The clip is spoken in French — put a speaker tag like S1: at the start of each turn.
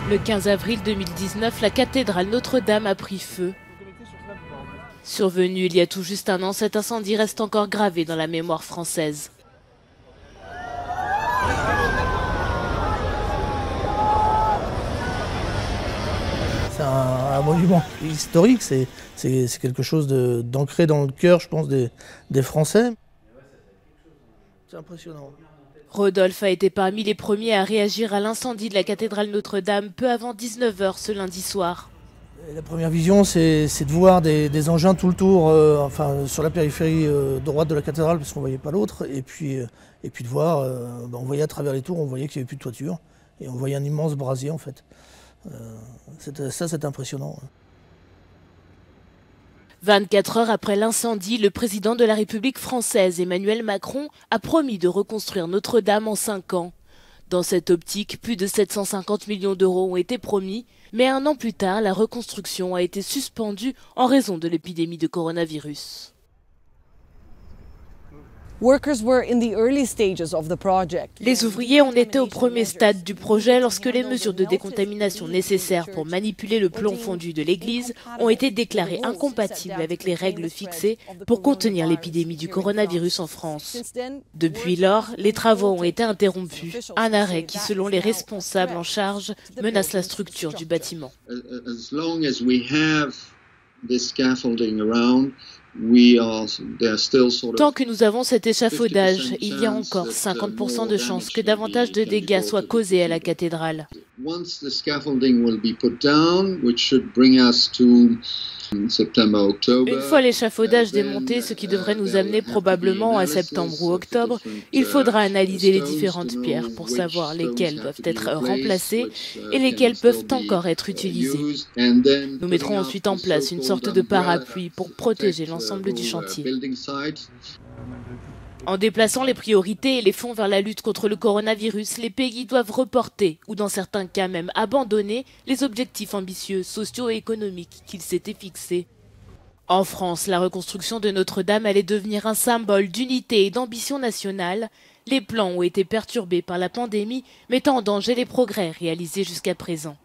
S1: Le 15 avril 2019, la cathédrale Notre-Dame a pris feu. Survenu il y a tout juste un an, cet incendie reste encore gravé dans la mémoire française.
S2: C'est un monument historique, c'est quelque chose d'ancré dans le cœur, je pense, des Français. C'est impressionnant.
S1: Rodolphe a été parmi les premiers à réagir à l'incendie de la cathédrale Notre-Dame peu avant 19 h ce lundi soir.
S2: Et la première vision, c'est de voir des engins tout le tour, enfin, sur la périphérie droite de la cathédrale, parce qu'on ne voyait pas l'autre, et puis de voir, on voyait à travers les tours, on voyait qu'il n'y avait plus de toiture, et on voyait un immense brasier en fait. Ça, c'est impressionnant.
S1: 24 heures après l'incendie, le président de la République française, Emmanuel Macron, a promis de reconstruire Notre-Dame en 5 ans. Dans cette optique, plus de 750 millions d'euros ont été promis, mais un an plus tard, la reconstruction a été suspendue en raison de l'épidémie de coronavirus. Les ouvriers en étaient au premier stade du projet lorsque les mesures de décontamination nécessaires pour manipuler le plomb fondu de l'église ont été déclarées incompatibles avec les règles fixées pour contenir l'épidémie du coronavirus en France. Depuis lors, les travaux ont été interrompus, un arrêt qui, selon les responsables en charge, menace la structure du bâtiment. Tant que nous avons cet échafaudage, il y a encore 50% de chances que davantage de dégâts soient causés à la cathédrale. Une fois l'échafaudage démonté, ce qui devrait nous amener probablement à septembre ou octobre, il faudra analyser les différentes pierres pour savoir lesquelles doivent être remplacées et lesquelles peuvent encore être utilisées. Nous mettrons ensuite en place une sorte de parapluie pour protéger l'ensemble du chantier. En déplaçant les priorités et les fonds vers la lutte contre le coronavirus, les pays doivent reporter, ou dans certains cas même abandonner, les objectifs ambitieux socio-économiques qu'ils s'étaient fixés. En France, la reconstruction de Notre-Dame allait devenir un symbole d'unité et d'ambition nationale. Les plans ont été perturbés par la pandémie, mettant en danger les progrès réalisés jusqu'à présent.